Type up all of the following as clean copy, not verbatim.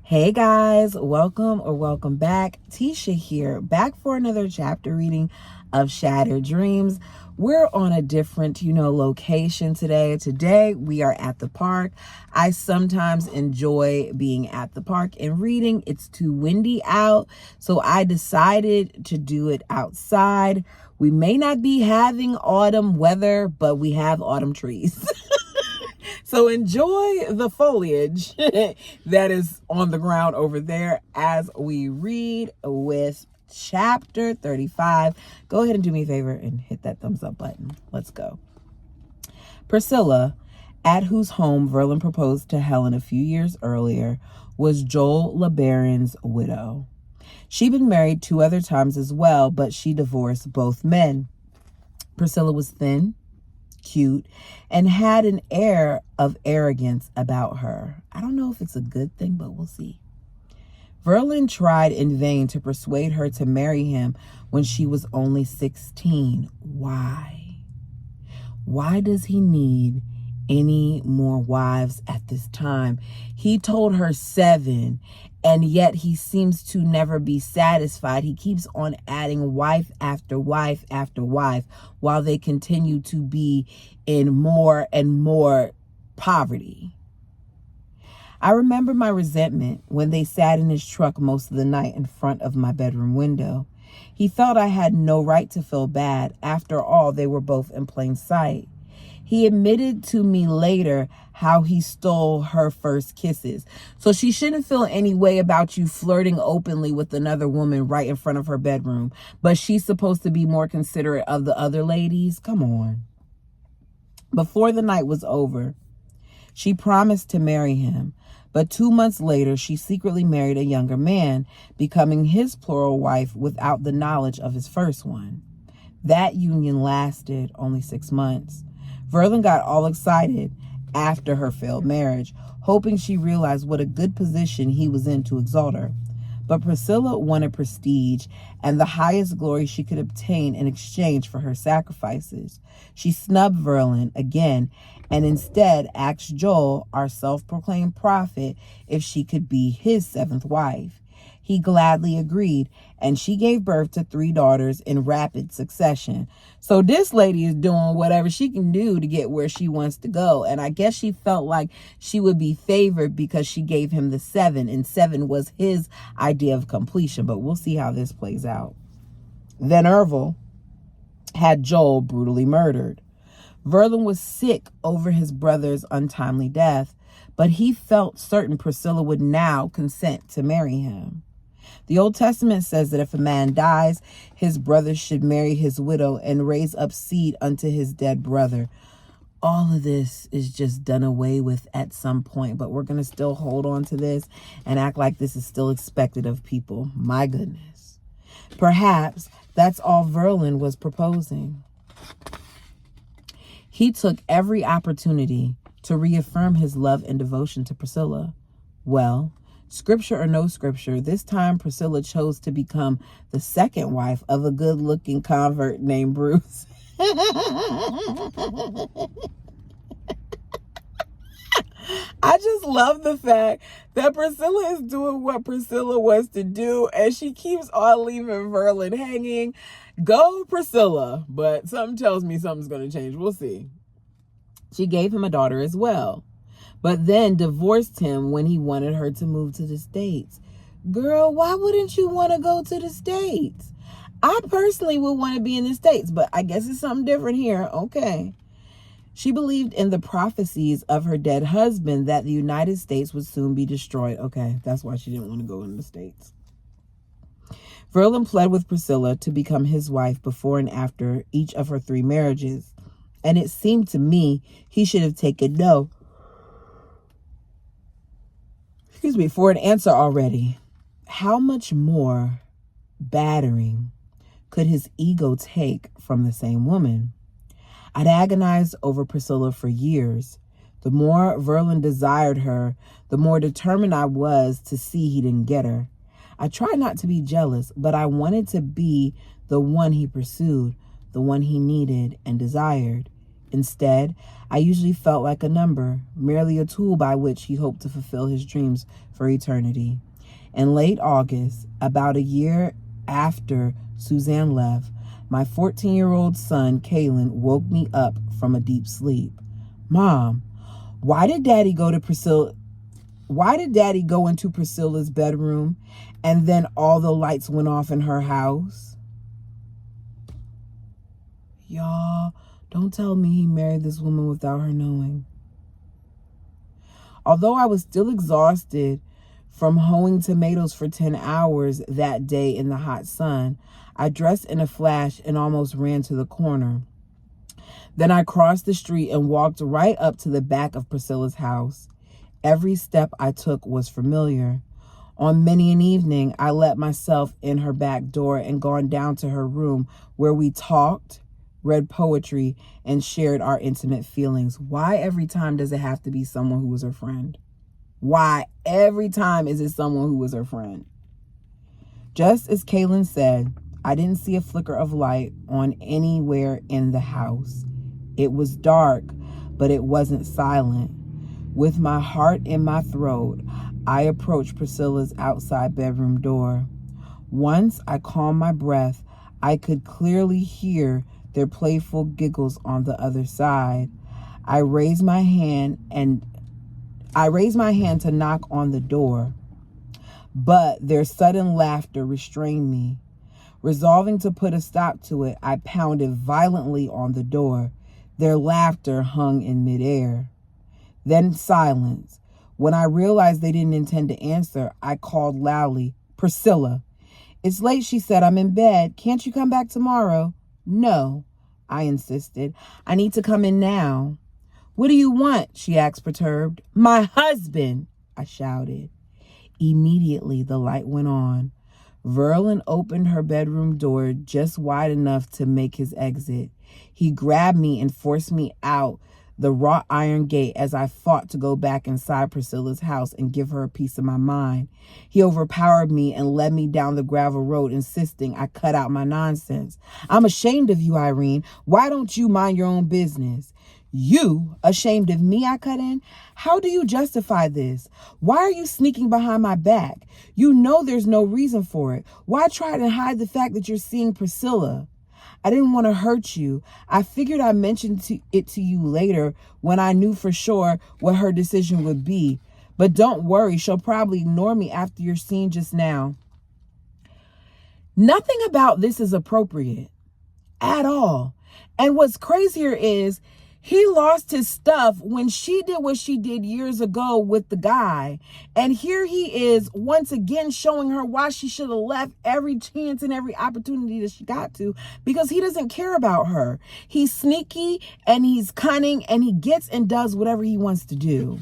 Hey guys, welcome back. Tisha here, back for another chapter reading of Shattered Dreams. We're on a different, location today. Today we are at the park. I sometimes enjoy being at the park and reading. It's too windy out, so I decided to do it outside. We may not be having autumn weather, but we have autumn trees. So enjoy the foliage that is on the ground over there as we read with chapter 35. Go ahead and do me a favor and hit that thumbs up button. Let's go. Priscilla, at whose home Verlin proposed to Helen a few years earlier, was Joel LeBaron's widow. She'd been married 2 other times as well, but she divorced both men. Priscilla was thin, cute, and had an air of arrogance about her. I don't know if it's a good thing, but we'll see. Verlin tried in vain to persuade her to marry him when she was only 16. Why? Why does he need any more wives at this time? He told her 7, and yet he seems to never be satisfied. He keeps on adding wife after wife after wife while they continue to be in more and more poverty. I remember my resentment when they sat in his truck most of the night in front of my bedroom window. He felt I had no right to feel bad. After all, they were both in plain sight. He admitted to me later how he stole her first kisses. So she shouldn't feel any way about you flirting openly with another woman right in front of her bedroom. But she's supposed to be more considerate of the other ladies? Come on. Before the night was over, she promised to marry him. But 2 months later, she secretly married a younger man, becoming his plural wife without the knowledge of his first one. That union lasted only 6 months. Verlin got all excited after her failed marriage, hoping she realized what a good position he was in to exalt her. But Priscilla wanted prestige and the highest glory she could obtain in exchange for her sacrifices. She snubbed Verlin again and instead asked Joel, our self-proclaimed prophet, if she could be his 7th wife. He gladly agreed, and she gave birth to 3 daughters in rapid succession. So this lady is doing whatever she can do to get where she wants to go. And I guess she felt like she would be favored because she gave him the 7, and 7 was his idea of completion. But we'll see how this plays out. Then Ervil had Joel brutally murdered. Verlin was sick over his brother's untimely death, but he felt certain Priscilla would now consent to marry him. The Old Testament says that if a man dies, his brother should marry his widow and raise up seed unto his dead brother. All of this is just done away with at some point, but we're going to still hold on to this and act like this is still expected of people. My goodness. Perhaps that's all Verlin was proposing. He took every opportunity to reaffirm his love and devotion to Priscilla. Well, scripture or no scripture, this time Priscilla chose to become the 2nd wife of a good-looking convert named Bruce. I just love the fact that Priscilla is doing what Priscilla wants to do, and she keeps on leaving Verlin hanging. Go, Priscilla. But something tells me something's going to change. We'll see. She gave him a daughter as well, but then divorced him when he wanted her to move to the States. Girl, why wouldn't you want to go to the States? I personally would want to be in the States, but I guess it's something different here. Okay. She believed in the prophecies of her dead husband that the United States would soon be destroyed. Okay, that's why she didn't want to go in the States. Verlin pled with Priscilla to become his wife before and after each of her 3 marriages, and it seemed to me he should have taken no for an answer already. How much more battering could his ego take from the same woman? I'd agonized over Priscilla for years. The more Verlin desired her, the more determined I was to see he didn't get her. I tried not to be jealous, but I wanted to be the one he pursued, the one he needed and desired. Instead, I usually felt like a number, merely a tool by which he hoped to fulfill his dreams for eternity. In late August, about a year after Suzanne left, my 14-year-old son, Kalen, woke me up from a deep sleep. Mom, why did Daddy go into Priscilla's bedroom and then all the lights went off in her house? Y'all, don't tell me he married this woman without her knowing. Although I was still exhausted from hoeing tomatoes for 10 hours that day in the hot sun, I dressed in a flash and almost ran to the corner. Then I crossed the street and walked right up to the back of Priscilla's house. Every step I took was familiar. On many an evening, I let myself in her back door and gone down to her room where we talked, read poetry, and shared our intimate feelings. Why every time does it have to be someone who was her friend? Why every time is it someone who was her friend? Just as Kaylin said, I didn't see a flicker of light on anywhere in the house. It was dark, but it wasn't silent. With my heart in my throat, I approached Priscilla's outside bedroom door. Once I calmed my breath, I could clearly hear their playful giggles on the other side. I raised my hand to knock on the door, but their sudden laughter restrained me. Resolving to put a stop to it, I pounded violently on the door. Their laughter hung in midair. Then silence. When I realized they didn't intend to answer, I called loudly, "Priscilla." "It's late," she said. "I'm in bed. Can't you come back tomorrow?" "No," I insisted. "I need to come in now." "What do you want?" she asked, perturbed. "My husband," I shouted. Immediately, the light went on. Verlin opened her bedroom door just wide enough to make his exit. He grabbed me and forced me out the wrought iron gate as I fought to go back inside Priscilla's house and give her a piece of my mind. He overpowered me and led me down the gravel road, insisting I cut out my nonsense. "I'm ashamed of you, Irene. Why don't you mind your own business?" "You? Ashamed of me?" I cut in. "How do you justify this? Why are you sneaking behind my back? You know there's no reason for it. Why try to hide the fact that you're seeing Priscilla?" "I didn't want to hurt you. I figured I'd mention it to you later when I knew for sure what her decision would be. But don't worry, she'll probably ignore me after your scene just now." Nothing about this is appropriate at all. And what's crazier is he lost his stuff when she did what she did years ago with the guy. And here he is once again showing her why she should have left every chance and every opportunity that she got to, because he doesn't care about her. He's sneaky and he's cunning and he gets and does whatever he wants to do.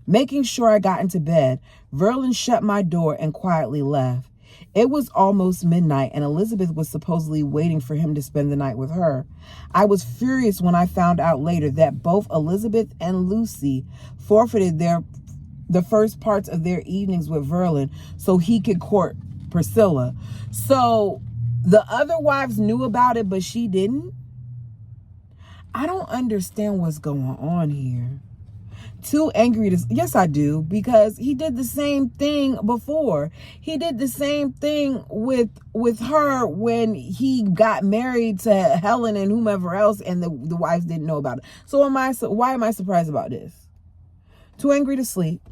Making sure I got into bed, Verlin shut my door and quietly left. It was almost midnight and Elizabeth was supposedly waiting for him to spend the night with her. I was furious when I found out later that both Elizabeth and Lucy forfeited the first parts of their evenings with Verlin so he could court Priscilla. So the other wives knew about it, but she didn't? I don't understand what's going on here. Too angry to... Yes, I do, because he did the same thing before. He did the same thing with her when he got married to Helen and whomever else, and the wives didn't know about it. So why am I surprised about this? Too angry to sleep,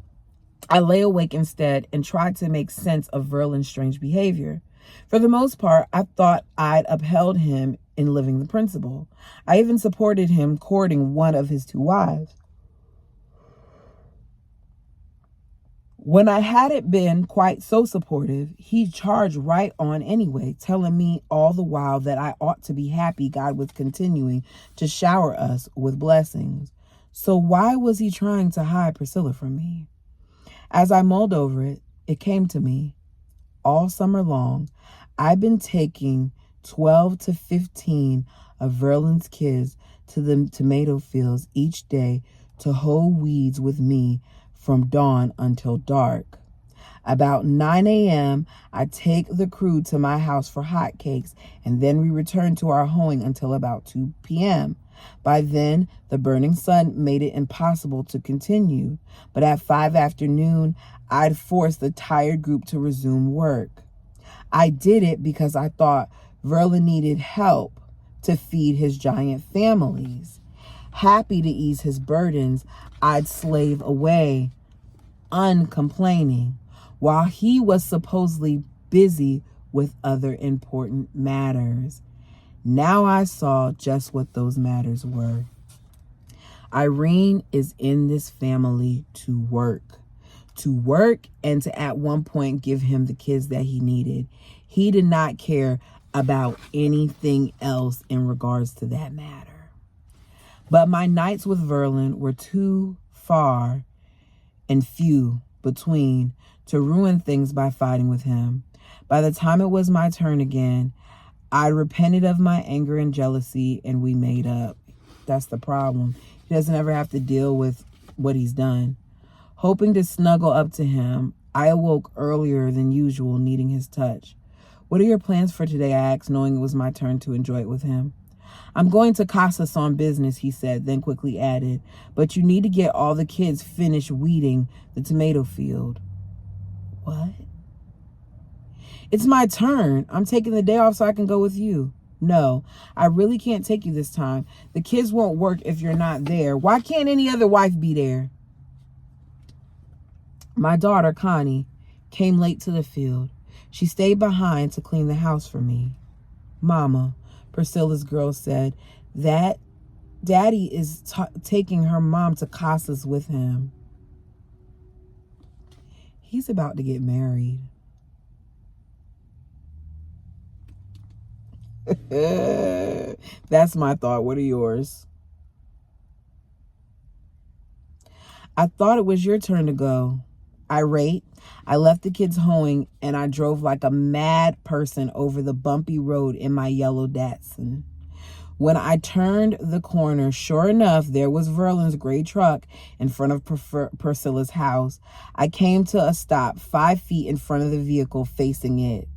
I lay awake instead and tried to make sense of Verlin's strange behavior. For the most part, I thought I'd upheld him in living the principle. I even supported him courting one of his two wives. When I hadn't been quite so supportive, he charged right on anyway, telling me all the while that I ought to be happy God was continuing to shower us with blessings. So why was he trying to hide Priscilla from me? As I mulled over it, it came to me. All summer long, I've been taking 12 to 15 of Verlin's kids to the tomato fields each day to hoe weeds with me from dawn until dark. About 9 a.m., I take the crew to my house for hot cakes, and then we return to our hoeing until about 2 p.m. By then, the burning sun made it impossible to continue, but at 5 afternoon, I'd forced the tired group to resume work. I did it because I thought Verlin needed help to feed his giant families. Happy to ease his burdens, I'd slave away, uncomplaining, while he was supposedly busy with other important matters. Now I saw just what those matters were. Irene is in this family to work and to at one point give him the kids that he needed. He did not care about anything else in regards to that matter. But my nights with Verlin were too far and few between to ruin things by fighting with him. By the time it was my turn again, I repented of my anger and jealousy, and we made up. That's the problem. He doesn't ever have to deal with what he's done. Hoping to snuggle up to him, I awoke earlier than usual, needing his touch. What are your plans for today? I asked, knowing it was my turn to enjoy it with him. I'm going to Casas on business, he said, then quickly added, but you need to get all the kids finished weeding the tomato field. What? It's my turn. I'm taking the day off so I can go with you. No, I really can't take you this time. The kids won't work if you're not there. Why can't any other wife be there? My daughter, Connie, came late to the field. She stayed behind to clean the house for me. Mama, Priscilla's girl said, that Daddy is taking her mom to Casas with him. He's about to get married. That's my thought. What are yours? I thought it was your turn to go. Irate, I left the kids hoeing and I drove like a mad person over the bumpy road in my yellow Datsun. When I turned the corner, sure enough, there was Verlin's gray truck in front of Priscilla's house. I came to a stop 5 feet in front of the vehicle facing it.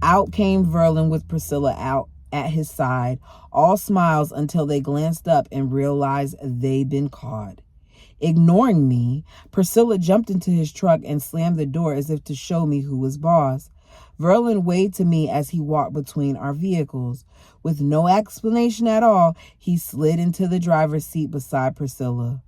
Out came Verlin with Priscilla out at his side, all smiles until they glanced up and realized they'd been caught. Ignoring me, Priscilla jumped into his truck and slammed the door as if to show me who was boss. Verlin waved to me as he walked between our vehicles. With no explanation at all, he slid into the driver's seat beside Priscilla.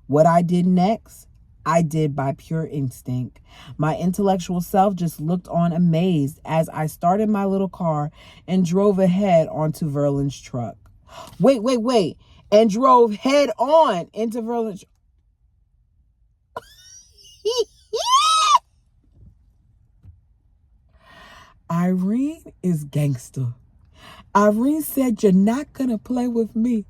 What I did next, I did by pure instinct. My intellectual self just looked on amazed as I started my little car and drove ahead onto Verlin's truck. Wait. And drove head on into Verlin's. Irene is gangster. Irene said, you're not going to play with me.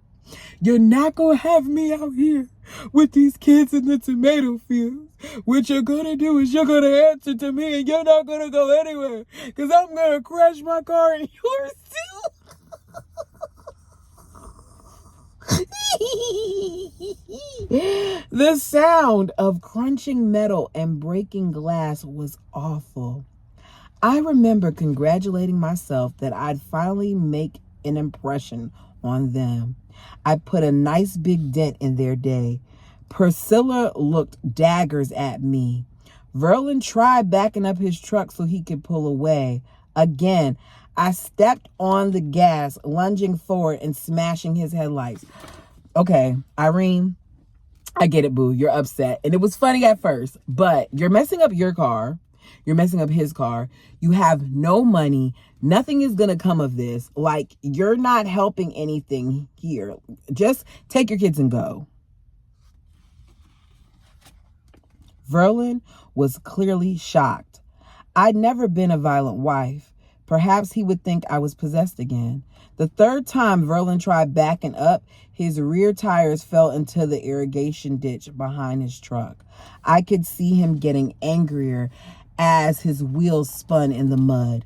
You're not going to have me out here with these kids in the tomato fields. What you're going to do is you're going to answer to me and you're not going to go anywhere because I'm going to crash my car and yours too. The sound of crunching metal and breaking glass was awful. I remember congratulating myself that I'd finally make an impression on them. I put a nice big dent in their day. Priscilla looked daggers at me. Verlin tried backing up his truck so he could pull away. Again, I stepped on the gas, lunging forward and smashing his headlights. Okay, Irene, I get it, boo. You're upset. And it was funny at first, but you're messing up your car. You're messing up his car. You have no money. Nothing is going to come of this. Like, you're not helping anything here. Just take your kids and go. Verlin was clearly shocked. I'd never been a violent wife. Perhaps he would think I was possessed again. The third time Verlin tried backing up, his rear tires fell into the irrigation ditch behind his truck. I could see him getting angrier as his wheels spun in the mud.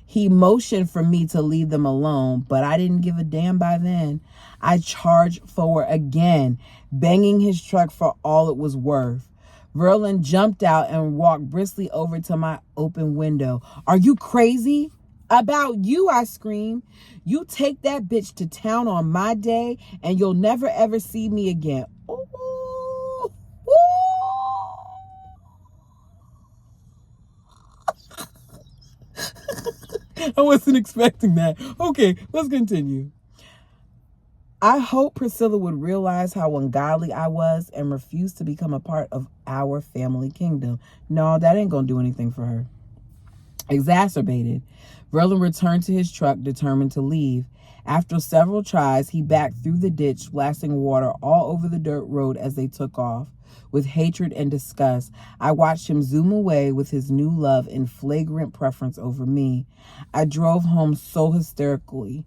He motioned for me to leave them alone, but I didn't give a damn by then. I charged forward again, banging his truck for all it was worth. Verlin jumped out and walked briskly over to my open window. Are you crazy? About you, I scream. You take that bitch to town on my day and you'll never ever see me again. Ooh. Ooh. I wasn't expecting that. Okay, let's continue. I hope Priscilla would realize how ungodly I was and refuse to become a part of our family kingdom. No, that ain't gonna do anything for her. Exacerbated, Verlin returned to his truck, determined to leave. After several tries, he backed through the ditch, splashing water all over the dirt road as they took off. With hatred and disgust, I watched him zoom away with his new love in flagrant preference over me. I drove home so hysterical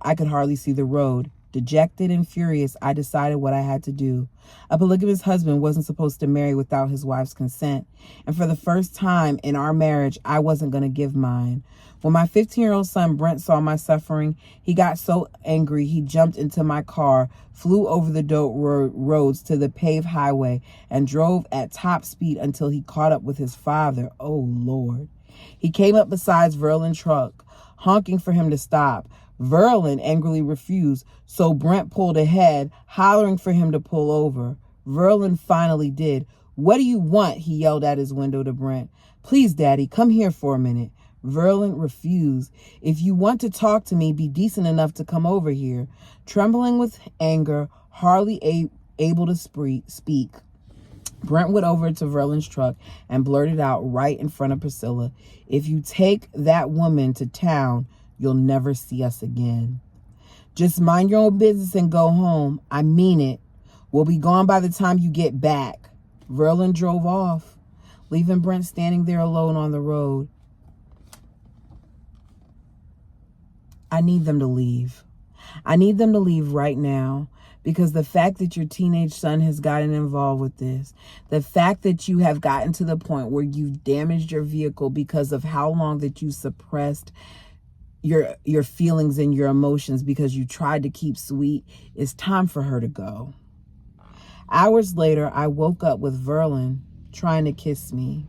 I could hardly see the road. Dejected and furious, I decided what I had to do. A polygamous husband wasn't supposed to marry without his wife's consent. And for the first time in our marriage, I wasn't going to give mine. When my 15-year-old son Brent saw my suffering, he got so angry he jumped into my car, flew over the dirt roads to the paved highway, and drove at top speed until he caught up with his father. Oh, Lord. He came up beside Verlin's truck, honking for him to stop. Verlin angrily refused, so Brent pulled ahead, hollering for him to pull over. Verlin finally did. "What do you want?" he yelled at his window to Brent. "Please, Daddy, come here for a minute." Verlin refused. "If you want to talk to me, be decent enough to come over here." Trembling with anger, hardly able to speak, Brent went over to Verlin's truck and blurted out right in front of Priscilla, "If you take that woman to town, you'll never see us again. Just mind your own business and go home. I mean it. We'll be gone by the time you get back." Verlin drove off, leaving Brent standing there alone on the road. I need them to leave. I need them to leave right now, because the fact that your teenage son has gotten involved with this, the fact that you have gotten to the point where you've damaged your vehicle because of how long that you suppressed your feelings and your emotions because you tried to keep sweet, it's time for her to go. Hours later, I woke up with Verlin trying to kiss me.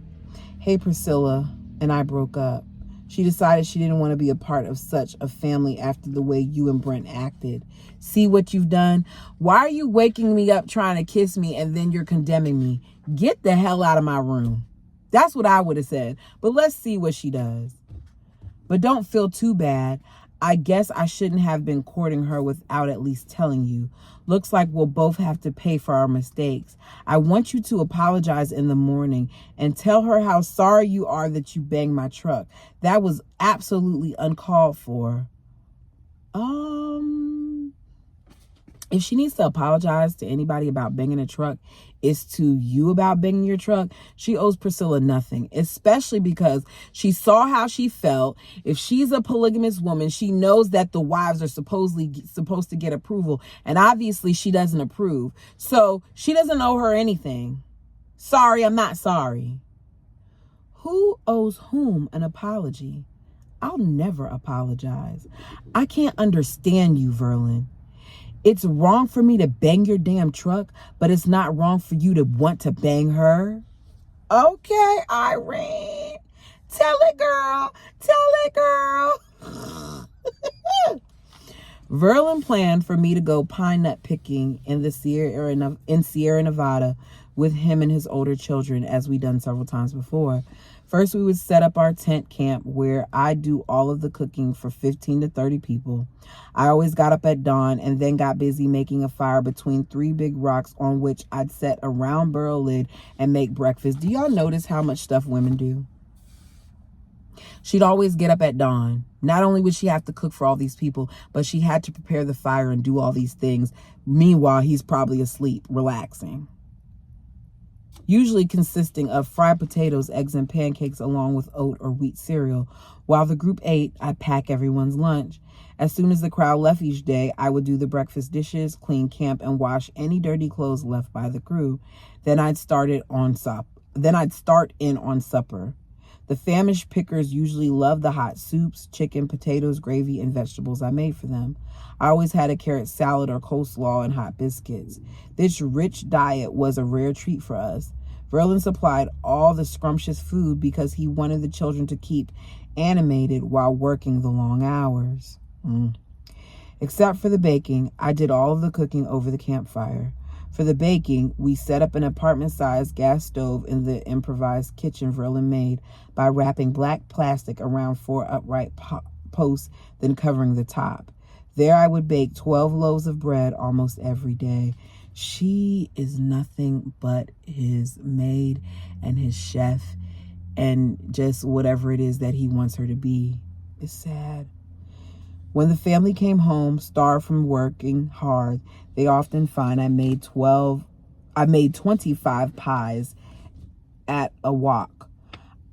"Hey, Priscilla," and I broke up. She decided she didn't want to be a part of such a family after the way you and Brent acted. See what you've done? Why are you waking me up trying to kiss me and then you're condemning me? Get the hell out of my room. That's what I would have said. But let's see what she does. But don't feel too bad. I guess I shouldn't have been courting her without at least telling you. Looks like we'll both have to pay for our mistakes. I want you to apologize in the morning and tell her how sorry you are that you banged my truck. That was absolutely uncalled for. If she needs to apologize to anybody about banging a truck, it's to you about banging your truck. She owes Priscilla nothing, especially because she saw how she felt. If she's a polygamous woman, she knows that the wives are supposed to get approval, and obviously she doesn't approve. So she doesn't owe her anything. Sorry, I'm not sorry. Who owes whom an apology? I'll never apologize. I can't understand you, Verlin. It's wrong for me to bang your damn truck, but it's not wrong for you to want to bang her. Okay, Irene. Tell it, girl. Tell it, girl. Verlin planned for me to go pine nut picking in Sierra Nevada with him and his older children, as we done several times before. First, we would set up our tent camp where I do all of the cooking for 15 to 30 people. I always got up at dawn and then got busy making a fire between 3 big rocks on which I'd set a round burrow lid and make breakfast. Do y'all notice how much stuff women do? She'd always get up at dawn. Not only would she have to cook for all these people, but she had to prepare the fire and do all these things. Meanwhile, he's probably asleep, relaxing. Usually consisting of fried potatoes, eggs, and pancakes along with oat or wheat cereal. While the group ate, I'd pack everyone's lunch. As soon as the crowd left each day, I would do the breakfast dishes, clean camp, and wash any dirty clothes left by the crew. Then I'd start in on supper. The famished pickers usually loved the hot soups, chicken, potatoes, gravy, and vegetables I made for them. I always had a carrot salad or coleslaw and hot biscuits. This rich diet was a rare treat for us. Verlin supplied all the scrumptious food because he wanted the children to keep animated while working the long hours. Except for the baking, I did all of the cooking over the campfire. For the baking, we set up an apartment-sized gas stove in the improvised kitchen Verlin made by wrapping black plastic around 4 upright posts, then covering the top. There I would bake 12 loaves of bread almost every day. She is nothing but his maid and his chef and just whatever it is that he wants her to be. It's sad. When the family came home, starved from working hard, they often find I made 25 pies at a wok.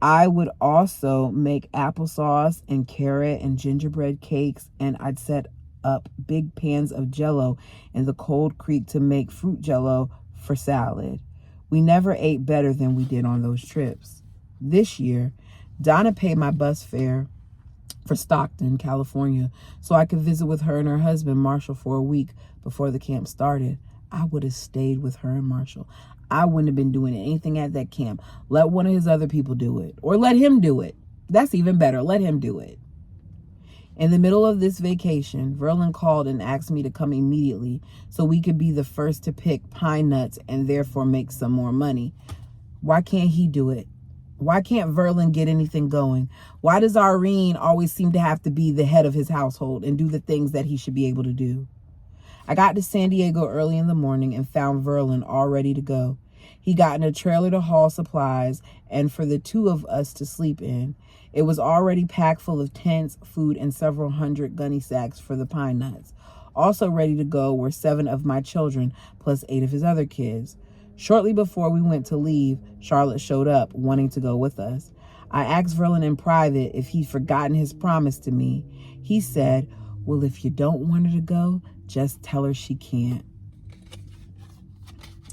I would also make applesauce and carrot and gingerbread cakes, and I'd set up big pans of Jell-O in the cold creek to make fruit Jell-O for salad. We never ate better than we did on those trips. This year, Donna paid my bus fare for Stockton, California, so I could visit with her and her husband, Marshall, for a week before the camp started. I would have stayed with her and Marshall. I wouldn't have been doing anything at that camp. Let one of his other people do it, or let him do it. That's even better. Let him do it. In the middle of this vacation, Verlin called and asked me to come immediately so we could be the first to pick pine nuts and therefore make some more money. Why can't he do it? Why can't Verlin get anything going? Why does Irene always seem to have to be the head of his household and do the things that he should be able to do? I got to San Diego early in the morning and found Verlin all ready to go. He got in a trailer to haul supplies and for the two of us to sleep in. It was already packed full of tents, food, and several hundred gunny sacks for the pine nuts. Also ready to go were 7 of my children plus 8 of his other kids. Shortly before we went to leave, Charlotte showed up, wanting to go with us. I asked Verlin in private if he'd forgotten his promise to me. He said, well, if you don't want her to go, just tell her she can't.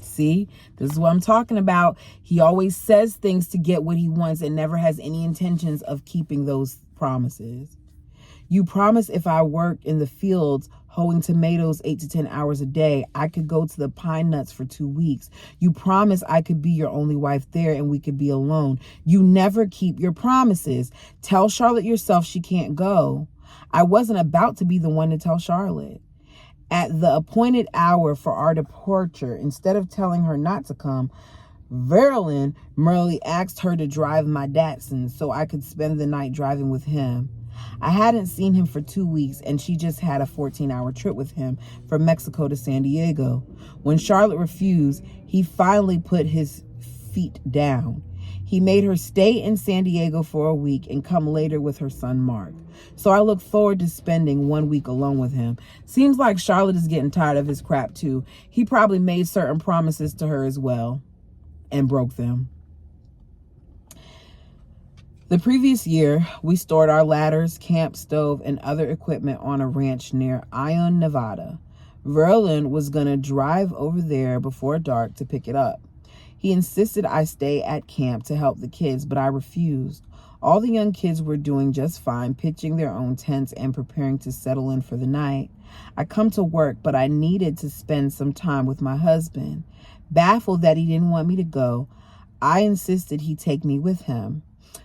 See, this is what I'm talking about. He always says things to get what he wants and never has any intentions of keeping those promises. You promise if I work in the fields hoeing tomatoes 8 to 10 hours a day, I could go to the pine nuts for 2 weeks. You promise I could be your only wife there and we could be alone. You never keep your promises. Tell Charlotte yourself she can't go. I wasn't about to be the one to tell Charlotte. At the appointed hour for our departure, instead of telling her not to come, Verlin merely asked her to drive my Datsun so I could spend the night driving with him. I hadn't seen him for 2 weeks, and she just had a 14-hour trip with him from Mexico to San Diego. When Charlotte refused, he finally put his feet down. He made her stay in San Diego for a week and come later with her son, Mark. So I look forward to spending 1 week alone with him. Seems like Charlotte is getting tired of his crap, too. He probably made certain promises to her as well and broke them. The previous year, we stored our ladders, camp stove, and other equipment on a ranch near Ione, Nevada. Verlin was going to drive over there before dark to pick it up. He insisted I stay at camp to help the kids, but I refused. All the young kids were doing just fine, pitching their own tents and preparing to settle in for the night. I come to work, but I needed to spend some time with my husband. Baffled that he didn't want me to go, I insisted he take me with him.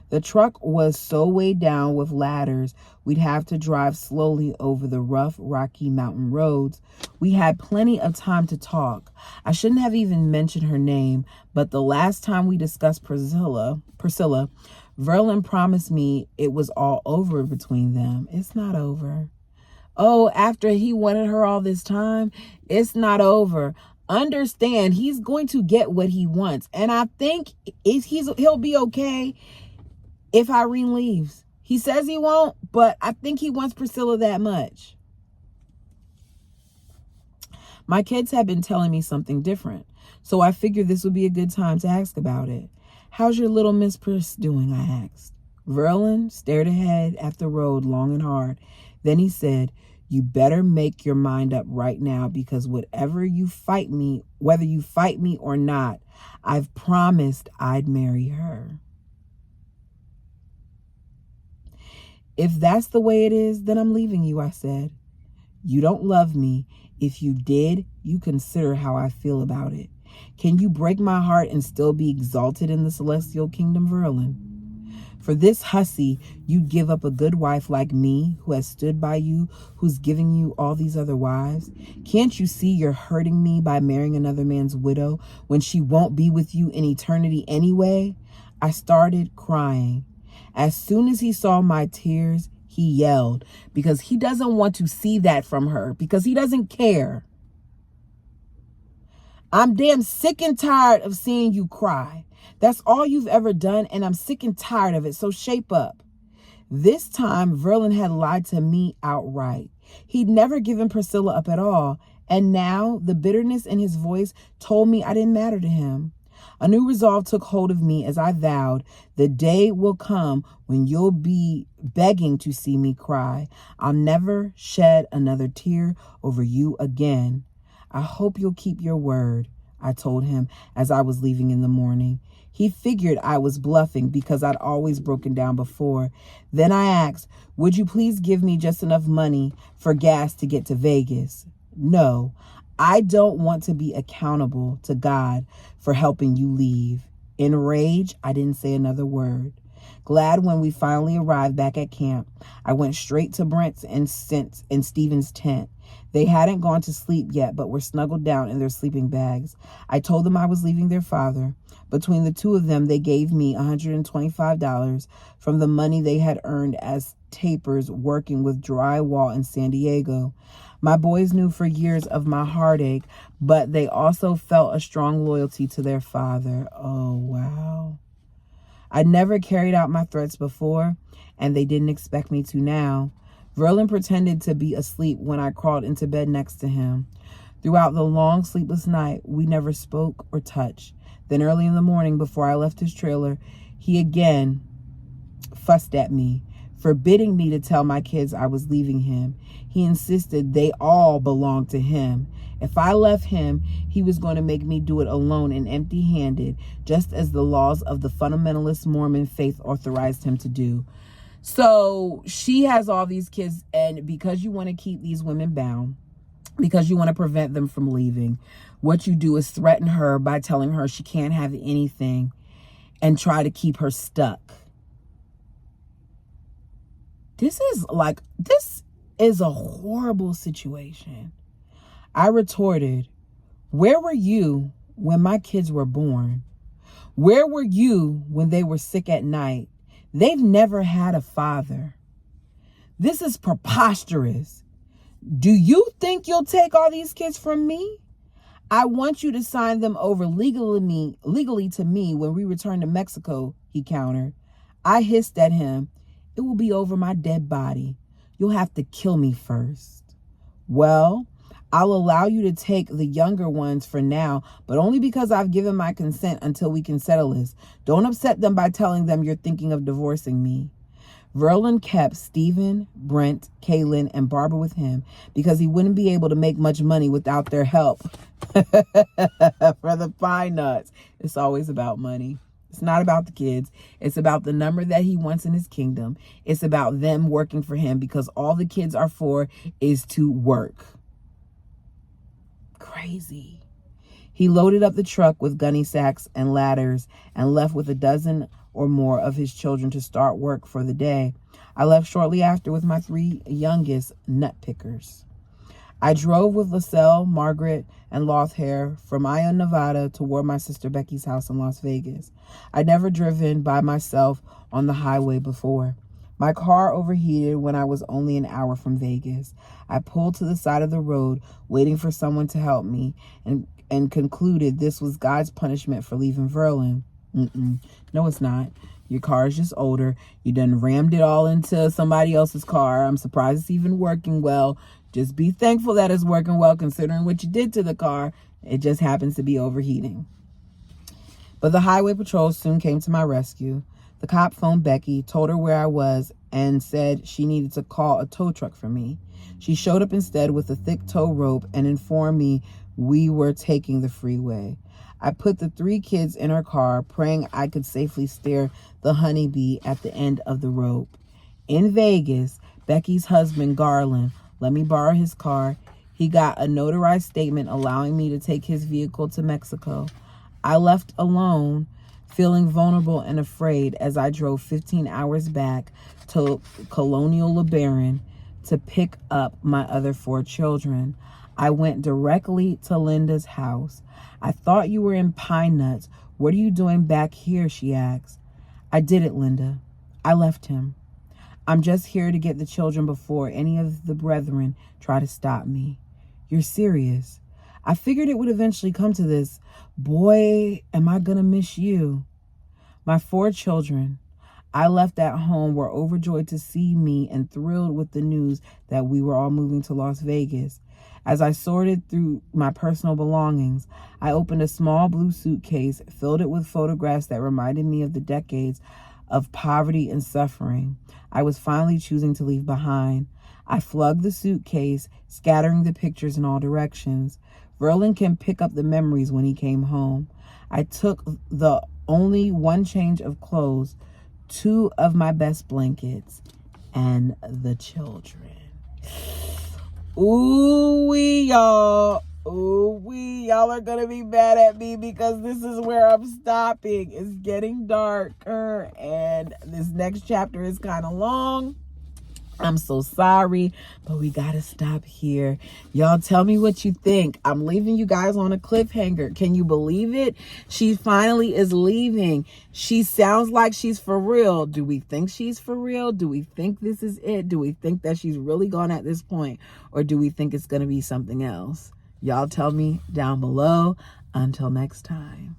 The truck was so weighed down with ladders, we'd have to drive slowly over the rough, rocky mountain roads. We had plenty of time to talk. I shouldn't have even mentioned her name, but the last time we discussed Priscilla, Verlin promised me it was all over between them. It's not over. Oh, after he wanted her all this time, it's not over. Understand, he's going to get what he wants. And I think he'll be okay if Irene leaves. He says he won't, but I think he wants Priscilla that much. My kids have been telling me something different, so I figured this would be a good time to ask about it. How's your little Miss Pris doing? I asked. Verlin stared ahead at the road long and hard. Then he said, you better make your mind up right now, because whether you fight me or not, I've promised I'd marry her. If that's the way it is, then I'm leaving you, I said. You don't love me. If you did, you consider how I feel about it. Can you break my heart and still be exalted in the celestial kingdom, Verlin? For this hussy, you'd give up a good wife like me, who has stood by you, who's giving you all these other wives? Can't you see you're hurting me by marrying another man's widow when she won't be with you in eternity anyway? I started crying. As soon as he saw my tears, he yelled, because he doesn't want to see that from her, because he doesn't care. I'm damn sick and tired of seeing you cry. That's all you've ever done, and I'm sick and tired of it, so shape up. This time, Verlin had lied to me outright. He'd never given Priscilla up at all, and now the bitterness in his voice told me I didn't matter to him. A new resolve took hold of me as I vowed, the day will come when you'll be begging to see me cry. I'll never shed another tear over you again. I hope you'll keep your word, I told him as I was leaving in the morning. He figured I was bluffing because I'd always broken down before. Then I asked, would you please give me just enough money for gas to get to Vegas? No, I don't want to be accountable to God for helping you leave. In rage, I didn't say another word. Glad when we finally arrived back at camp, I went straight to Brent's and Stephen's tent. They hadn't gone to sleep yet, but were snuggled down in their sleeping bags. I told them I was leaving their father. Between the two of them, they gave me $125 from the money they had earned as tapers working with drywall in San Diego. My boys knew for years of my heartache, but they also felt a strong loyalty to their father. Oh, wow. I'd never carried out my threats before, and they didn't expect me to now. Verlin pretended to be asleep when I crawled into bed next to him. Throughout the long, sleepless night, we never spoke or touched. Then early in the morning, before I left his trailer, he again fussed at me, forbidding me to tell my kids I was leaving him. He insisted they all belonged to him. If I left him, he was going to make me do it alone and empty-handed, just as the laws of the fundamentalist Mormon faith authorized him to do. So she has all these kids, and because you want to keep these women bound, because you want to prevent them from leaving, what you do is threaten her by telling her she can't have anything and try to keep her stuck. This is a horrible situation. I retorted, where were you when my kids were born? Where were you when they were sick at night? They've never had a father. This is preposterous. Do you think you'll take all these kids from me? I want you to sign them over legally to me when we return to Mexico, he countered. I hissed at him. It will be over my dead body. You'll have to kill me first. Well, I'll allow you to take the younger ones for now, but only because I've given my consent until we can settle this. Don't upset them by telling them you're thinking of divorcing me. Verlin kept Stephen, Brent, Kaylin, and Barbara with him because he wouldn't be able to make much money without their help. For the pine nuts. It's always about money. It's not about the kids. It's about the number that he wants in his kingdom. It's about them working for him because all the kids are for is to work. Crazy. He loaded up the truck with gunny sacks and ladders and left with a dozen or more of his children to start work for the day. I left shortly after with my 3 youngest nut pickers. I drove with LaSalle, Margaret, and Lothair from Ione, Nevada toward my sister Becky's house in Las Vegas. I'd never driven by myself on the highway before. My car overheated when I was only an hour from Vegas. I pulled to the side of the road, waiting for someone to help me, and concluded this was God's punishment for leaving Verlin. No, it's not. Your car is just older. You done rammed it all into somebody else's car. I'm surprised it's even working well. Just be thankful that it's working well considering what you did to the car. It just happens to be overheating. But the highway patrol soon came to my rescue. The cop phoned Becky, told her where I was, and said she needed to call a tow truck for me. She showed up instead with a thick tow rope and informed me we were taking the freeway. I put the 3 kids in her car, praying I could safely steer the honeybee at the end of the rope. In Vegas, Becky's husband, Garland, let me borrow his car. He got a notarized statement allowing me to take his vehicle to Mexico. I left alone, feeling vulnerable and afraid as I drove 15 hours back to Colonial LeBaron to pick up my other 4 children. I went directly to Linda's house. I thought you were in Pine Nuts. What are you doing back here? She asked. I did it, Linda. I left him. I'm just here to get the children before any of the brethren try to stop me. You're serious? I figured it would eventually come to this. Boy, am I gonna miss you. My 4 children I left at home were overjoyed to see me and thrilled with the news that we were all moving to Las Vegas. As I sorted through my personal belongings, I opened a small blue suitcase, filled it with photographs that reminded me of the decades of poverty and suffering I was finally choosing to leave behind. I flugged the suitcase, scattering the pictures in all directions. Verlin can pick up the memories when he came home. I took the only one change of clothes, 2 of my best blankets, and the children. Ooh-wee, y'all. Ooh-wee, y'all are gonna be mad at me because this is where I'm stopping. It's getting darker, and this next chapter is kind of long. I'm so sorry, but we gotta stop here. Y'all tell me what you think. I'm leaving you guys on a cliffhanger. Can you believe it? She finally is leaving. She sounds like she's for real. Do we think she's for real? Do we think this is it? Do we think that she's really gone at this point? Or do we think it's gonna be something else? Y'all tell me down below. Until next time.